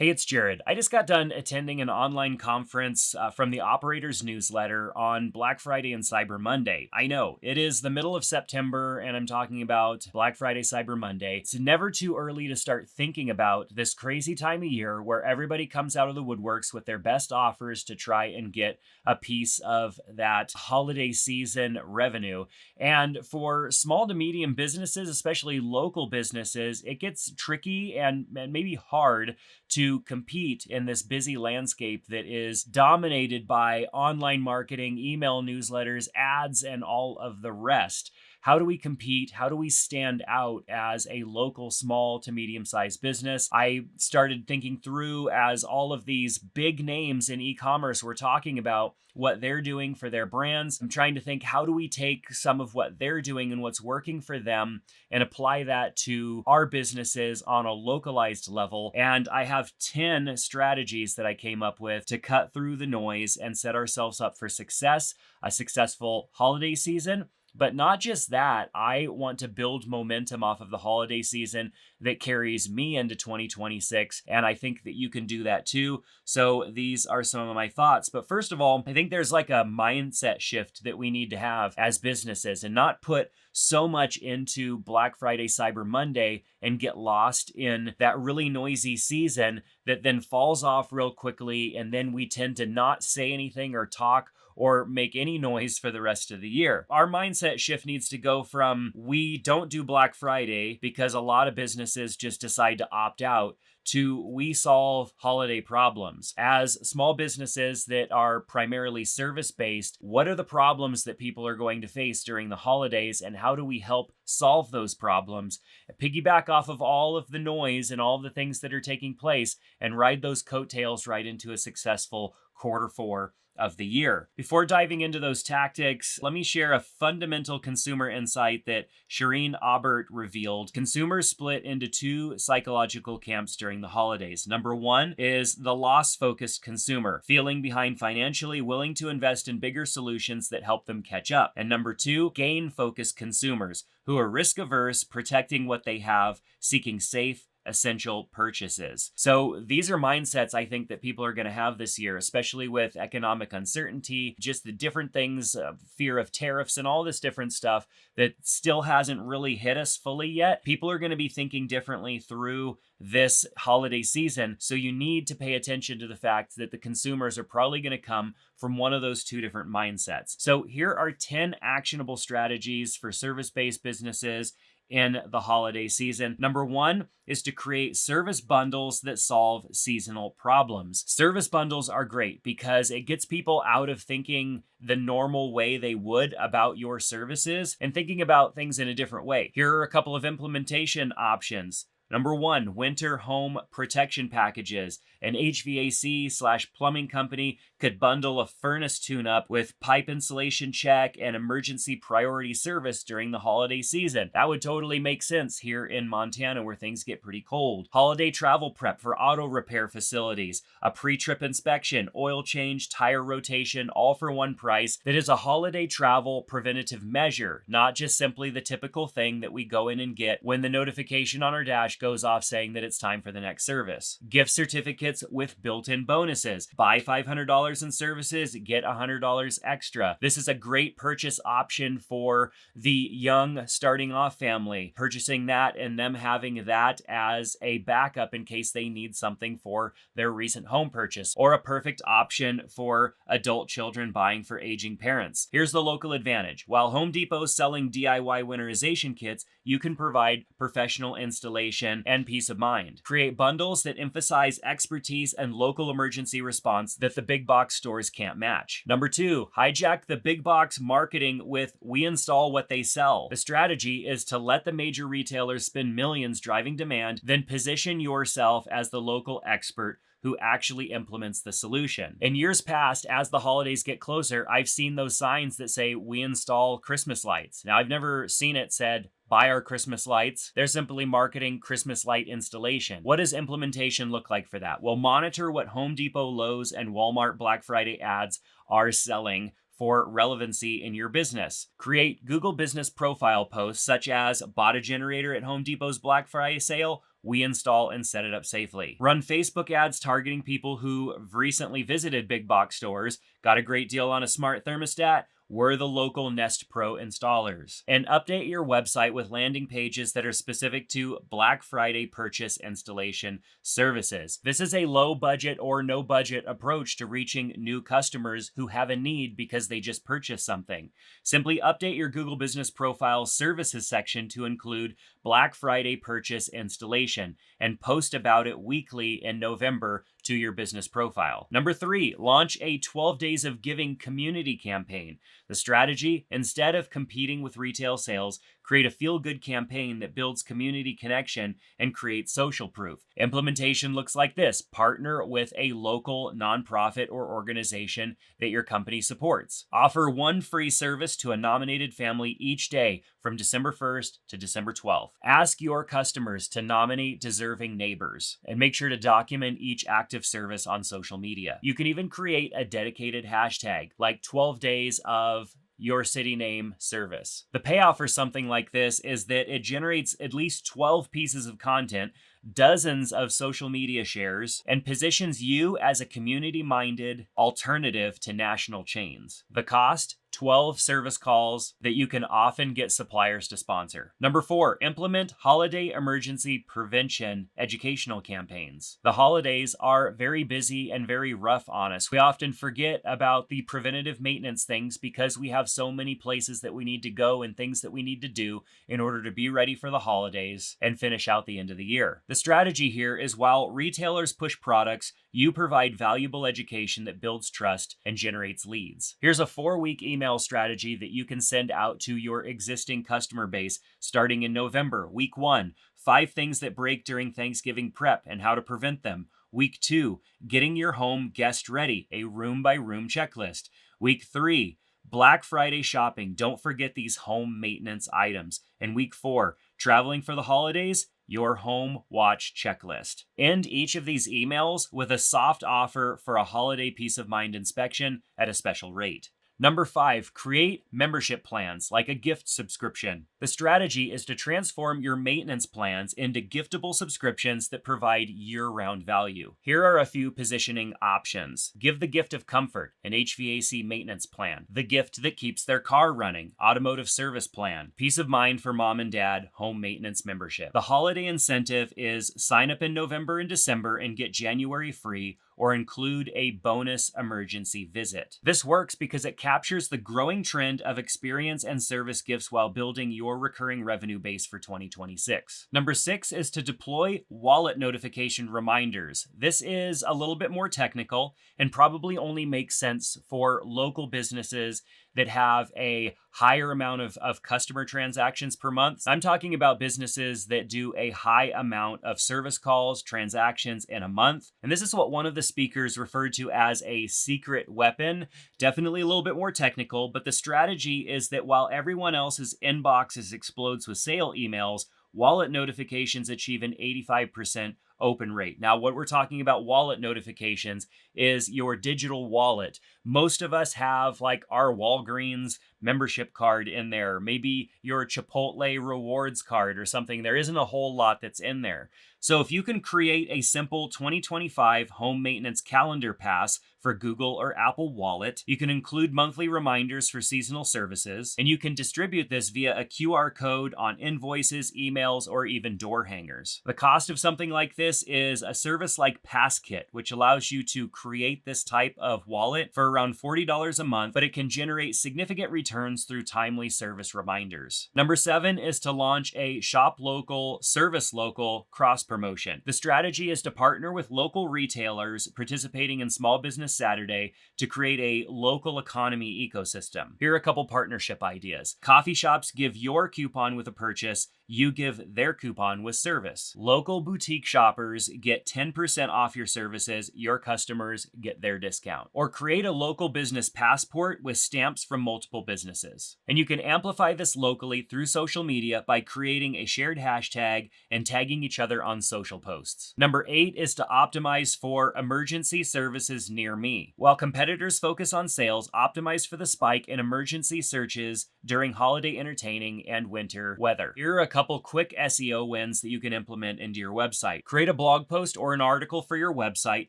Hey, it's Jerad. I just got done attending an online conference from the Operators newsletter on Black Friday and Cyber Monday. I know it is the middle of September, and I'm talking about Black Friday, Cyber Monday. It's never too early to start thinking about this crazy time of year where everybody comes out of the woodworks with their best offers to try and get a piece of that holiday season revenue. And for small to medium businesses, especially local businesses, it gets tricky and maybe hard to compete in this busy landscape that is dominated by online marketing, email newsletters, ads, and all of the rest. How do we compete? How do we stand out as a local small to medium sized business? I started thinking through as all of these big names in e-commerce were talking about what they're doing for their brands. I'm trying to think, how do we take some of what they're doing and what's working for them and apply that to our businesses on a localized level? And I have 10 strategies that I came up with to cut through the noise and set ourselves up for success, a successful holiday season. But not just that, I want to build momentum off of the holiday season that carries me into 2026. And I think that you can do that too. So these are some of my thoughts. But first of all, I think there's like a mindset shift that we need to have as businesses and not put so much into Black Friday, Cyber Monday and get lost in that really noisy season that then falls off real quickly. And then we tend to not say anything or talk or make any noise for the rest of the year. Our mindset shift needs to go from we don't do Black Friday because a lot of businesses just decide to opt out to we solve holiday problems. As small businesses that are primarily service-based, what are the problems that people are going to face during the holidays and how do we help solve those problems? Piggyback off of all of the noise and all of the things that are taking place and ride those coattails right into a successful Q4 of the year. Before diving into those tactics, let me share a fundamental consumer insight that Shireen Aubert revealed. Consumers split into two psychological camps during the holidays. Number one is the loss-focused consumer, feeling behind financially, willing to invest in bigger solutions that help them catch up. And number two, gain-focused consumers, who are risk-averse, protecting what they have, seeking safe, essential purchases. So these are mindsets I think that people are going to have this year, especially with economic uncertainty, just the different things, fear of tariffs and all this different stuff that still hasn't really hit us fully yet. People are going to be thinking differently through this holiday season. So you need to pay attention to the fact that the consumers are probably going to come from one of those two different mindsets. So here are 10 actionable strategies for service-based businesses in the holiday season. Number one is to create service bundles that solve seasonal problems. Service bundles are great because it gets people out of thinking the normal way they would about your services and thinking about things in a different way. Here are a couple of implementation options. Number one, winter home protection packages. An HVAC/plumbing company could bundle a furnace tune-up with pipe insulation check and emergency priority service during the holiday season. That would totally make sense here in Montana where things get pretty cold. Holiday travel prep for auto repair facilities, a pre-trip inspection, oil change, tire rotation, all for one price. That is a holiday travel preventative measure, not just simply the typical thing that we go in and get when the notification on our dash goes off saying that it's time for the next service. Gift certificates with built-in bonuses. Buy $500 in services, get $100 extra. This is a great purchase option for the young starting off family, purchasing that and them having that as a backup in case they need something for their recent home purchase, or a perfect option for adult children buying for aging parents. Here's the local advantage. While Home Depot's selling DIY winterization kits, you can provide professional installation and peace of mind. Create bundles that emphasize expertise and local emergency response that the big box stores can't match. Number two, hijack the big box marketing with we install what they sell. The strategy is to let the major retailers spend millions driving demand, then position yourself as the local expert who actually implements the solution. In years past, as the holidays get closer, I've seen those signs that say, we install Christmas lights. Now, I've never seen it said, buy our Christmas lights. They're simply marketing Christmas light installation. What does implementation look like for that? Well, monitor what Home Depot, Lowe's, and Walmart Black Friday ads are selling for relevancy in your business. Create Google business profile posts such as bought a generator at Home Depot's Black Friday sale we install and set it up safely. Run Facebook ads targeting people who recently visited big box stores, got a great deal on a smart thermostat, we're the local Nest Pro installers. And update your website with landing pages that are specific to Black Friday purchase installation services. This is a low budget or no budget approach to reaching new customers who have a need because they just purchased something. Simply update your Google Business Profile services section to include Black Friday purchase installation and post about it weekly in November to your business profile. Number 3, launch a 12 Days of Giving community campaign. The strategy, instead of competing with retail sales, create a feel-good campaign that builds community connection and creates social proof. Implementation looks like this. Partner with a local nonprofit or organization that your company supports. Offer one free service to a nominated family each day from December 1st to December 12th. Ask your customers to nominate deserving neighbors and make sure to document each active service on social media. You can even create a dedicated hashtag like 12 days of your city name service. The payoff for something like this is that it generates at least 12 pieces of content, dozens of social media shares, and positions you as a community-minded alternative to national chains. The cost? 12 service calls that you can often get suppliers to sponsor. Number 4, implement holiday emergency prevention educational campaigns. The holidays are very busy and very rough on us. We often forget about the preventative maintenance things because we have so many places that we need to go and things that we need to do in order to be ready for the holidays and finish out the end of the year. The strategy here is while retailers push products, you provide valuable education that builds trust and generates leads. Here's a 4-week email strategy that you can send out to your existing customer base starting in November. Week 1, 5 things that break during Thanksgiving prep and how to prevent them. Week 2, getting your home guest ready, a room-by-room checklist. Week 3, Black Friday shopping. Don't forget these home maintenance items. And week 4, traveling for the holidays, your home watch checklist. End each of these emails with a soft offer for a holiday peace of mind inspection at a special rate. Number 5, create membership plans like a gift subscription. The strategy is to transform your maintenance plans into giftable subscriptions that provide year-round value. Here are a few positioning options. Give the gift of comfort, an HVAC maintenance plan. The gift that keeps their car running, automotive service plan. Peace of mind for mom and dad, home maintenance membership. The holiday incentive is sign up in November and December and get January free, or include a bonus emergency visit. This works because it captures the growing trend of experience and service gifts while building your recurring revenue base for 2026. Number 6 is to deploy wallet notification reminders. This is a little bit more technical and probably only makes sense for local businesses that have a higher amount of customer transactions per month. I'm talking about businesses that do a high amount of service calls, transactions in a month. And this is what one of the speakers referred to as a secret weapon. Definitely a little bit more technical, but the strategy is that while everyone else's inboxes explodes with sale emails, wallet notifications achieve an 85% open rate. Now, what we're talking about wallet notifications is your digital wallet. Most of us have like our Walgreens membership card in there, maybe your Chipotle rewards card or something. There isn't a whole lot that's in there. So if you can create a simple 2025 home maintenance calendar pass for Google or Apple Wallet, you can include monthly reminders for seasonal services, and you can distribute this via a QR code on invoices, emails, or even door hangers. The cost of something like this is a service like PassKit, which allows you to create this type of wallet for around $40 a month, but it can generate significant returns through timely service reminders. Number 7 is to launch a shop local, service local cross promotion. The strategy is to partner with local retailers participating in Small Business Saturday to create a local economy ecosystem. Here are a couple partnership ideas. Coffee shops give your coupon with a purchase, you give their coupon with service. Local boutique shoppers get 10% off your services, your customers get their discount. Or create a local business passport with stamps from multiple businesses. And you can amplify this locally through social media by creating a shared hashtag and tagging each other on social posts. Number 8 is to optimize for emergency services near me. While competitors focus on sales, optimize for the spike in emergency searches during holiday entertaining and winter weather. Here are a couple quick SEO wins that you can implement into your website. Create a blog post or an article for your website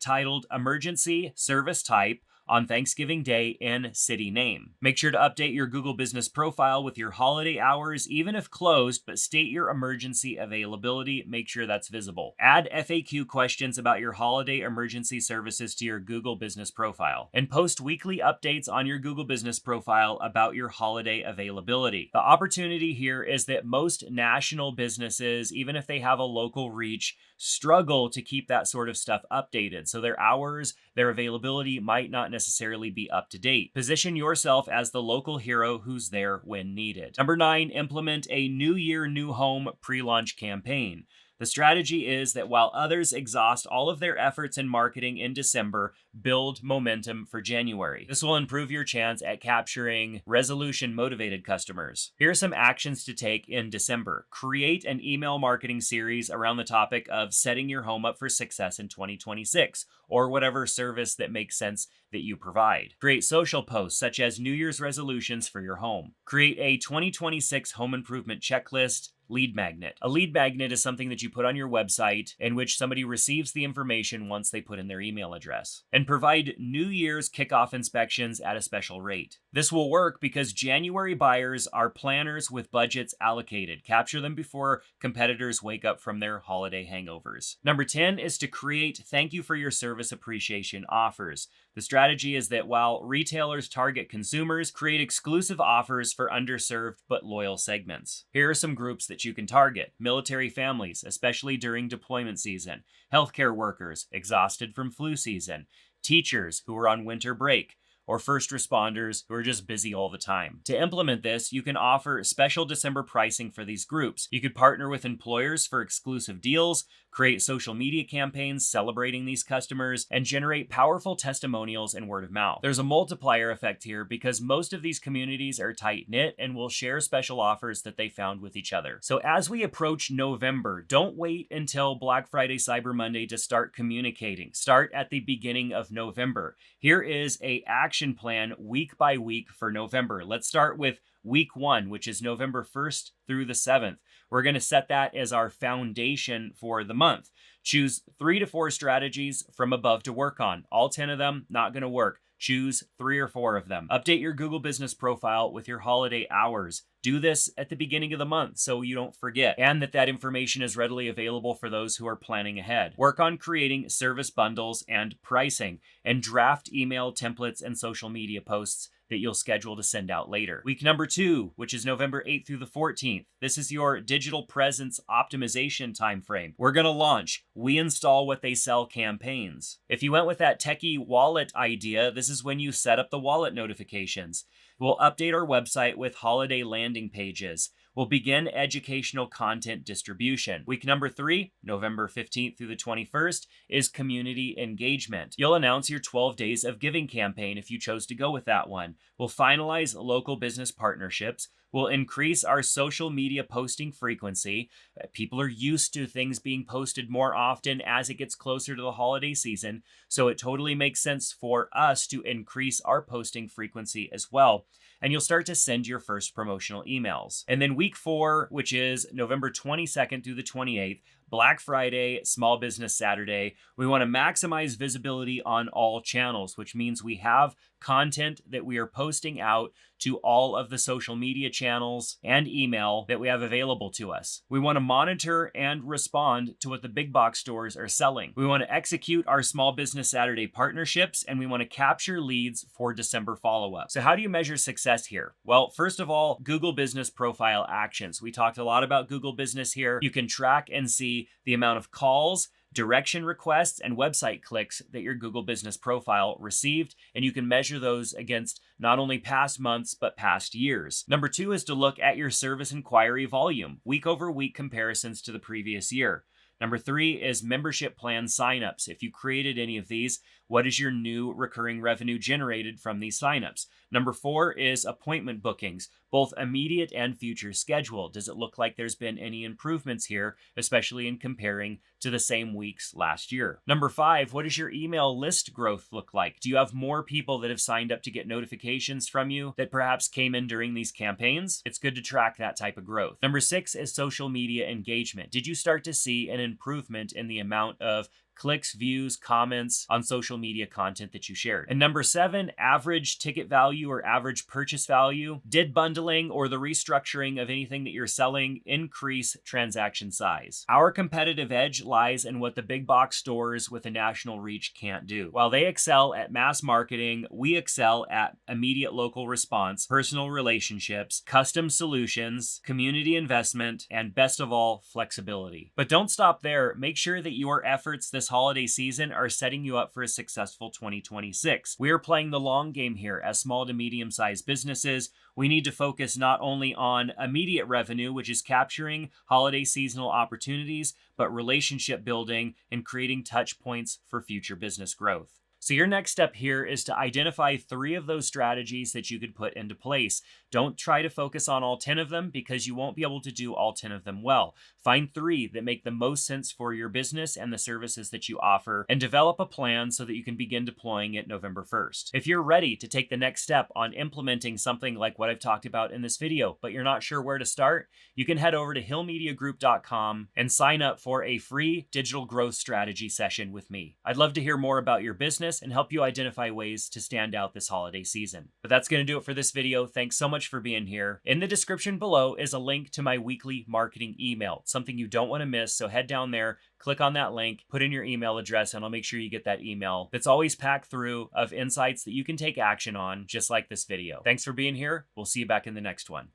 titled Emergency Service Type on Thanksgiving Day in city name. Make sure to update your Google Business profile with your holiday hours, even if closed, but state your emergency availability. Make sure that's visible. Add FAQ questions about your holiday emergency services to your Google Business profile, and post weekly updates on your Google Business profile about your holiday availability. The opportunity here is that most national businesses, even if they have a local reach, struggle to keep that sort of stuff updated. So their hours, their availability might not necessarily be up to date. Position yourself as the local hero who's there when needed. Number 9, implement a New Year, New Home pre-launch campaign. The strategy is that while others exhaust all of their efforts in marketing in December, build momentum for January. This will improve your chance at capturing resolution-motivated customers. Here are some actions to take in December. Create an email marketing series around the topic of setting your home up for success in 2026, or whatever service that makes sense that you provide. Create social posts such as New Year's resolutions for your home. Create a 2026 home improvement checklist. Lead magnet. A lead magnet is something that you put on your website in which somebody receives the information once they put in their email address. And provide New Year's kickoff inspections at a special rate. This will work because January buyers are planners with budgets allocated. Capture them before competitors wake up from their holiday hangovers. Number 10 is to create thank you for your service appreciation offers. The strategy is that while retailers target consumers, create exclusive offers for underserved but loyal segments. Here are some groups that you can target: military families, especially during deployment season; healthcare workers, exhausted from flu season; teachers who are on winter break; or first responders who are just busy all the time. To implement this, you can offer special December pricing for these groups. You could partner with employers for exclusive deals, create social media campaigns celebrating these customers, and generate powerful testimonials and word of mouth. There's a multiplier effect here because most of these communities are tight-knit and will share special offers that they found with each other. So as we approach November, don't wait until Black Friday, Cyber Monday to start communicating. Start at the beginning of November. Here is an action plan week by week for November. Let's start with week 1, which is November 1st through the 7th. We're going to set that as our foundation for the month. Choose 3 to 4 strategies from above to work on. All 10 of them not going to work. Choose 3 or 4 of them. Update your Google Business profile with your holiday hours. Do this at the beginning of the month so you don't forget, and that information is readily available for those who are planning ahead. Work on creating service bundles and pricing, and draft email templates and social media posts that you'll schedule to send out later. Week number 2, which is November 8th through the 14th. This is your digital presence optimization timeframe. We're going to launch We Install What They Sell campaigns. If you went with that techie wallet idea, this is when you set up the wallet notifications. We'll update our website with holiday landing pages. We'll begin educational content distribution. Week number 3, November 15th through the 21st, is community engagement. You'll announce your 12 Days of Giving campaign if you chose to go with that one. We'll finalize local business partnerships. We'll increase our social media posting frequency. People are used to things being posted more often as it gets closer to the holiday season, so it totally makes sense for us to increase our posting frequency as well. And you'll start to send your first promotional emails. And then week 4, which is November 22nd through the 28th, Black Friday, Small Business Saturday, we want to maximize visibility on all channels, which means we have content that we are posting out to all of the social media channels and email that we have available to us. We want to monitor and respond to what the big box stores are selling. We want to execute our Small Business Saturday partnerships, and we want to capture leads for December follow-up. So how do you measure success here? Well, first of all, Google Business Profile actions. We talked a lot about Google Business here. You can track and see the amount of calls, direction requests, and website clicks that your Google Business Profile received, and you can measure those against not only past months, but past years. Number 2 is to look at your service inquiry volume, week over week comparisons to the previous year. Number 3 is membership plan signups. If you created any of these, what is your new recurring revenue generated from these signups? Number 4 is appointment bookings, both immediate and future schedule. Does it look like there's been any improvements here, especially in comparing to the same weeks last year? Number 5, what does your email list growth look like? Do you have more people that have signed up to get notifications from you that perhaps came in during these campaigns? It's good to track that type of growth. Number 6 is social media engagement. Did you start to see an improvement in the amount of clicks, views, comments on social media content that you shared? And number 7, average ticket value or average purchase value. Did bundling or the restructuring of anything that you're selling increase transaction size? Our competitive edge lies in what the big box stores with a national reach can't do. While they excel at mass marketing, we excel at immediate local response, personal relationships, custom solutions, community investment, and best of all, flexibility. But don't stop there. Make sure that your efforts this holiday season are setting you up for a successful 2026. We are playing the long game here as small to medium-sized businesses. We need to focus not only on immediate revenue, which is capturing holiday seasonal opportunities, but relationship building and creating touch points for future business growth. So your next step here is to identify 3 of those strategies that you could put into place. Don't try to focus on all 10 of them because you won't be able to do all 10 of them well. Find 3 that make the most sense for your business and the services that you offer, and develop a plan so that you can begin deploying it November 1st. If you're ready to take the next step on implementing something like what I've talked about in this video, but you're not sure where to start, you can head over to hillmediagroup.com and sign up for a free digital growth strategy session with me. I'd love to hear more about your business and help you identify ways to stand out this holiday season. But that's going to do it for this video. Thanks so much for being here. In the description below is a link to my weekly marketing email, something you don't want to miss. So head down there, click on that link, put in your email address, and I'll make sure you get that email that's always packed through of insights that you can take action on, just like this video. Thanks for being here. We'll see you back in the next one.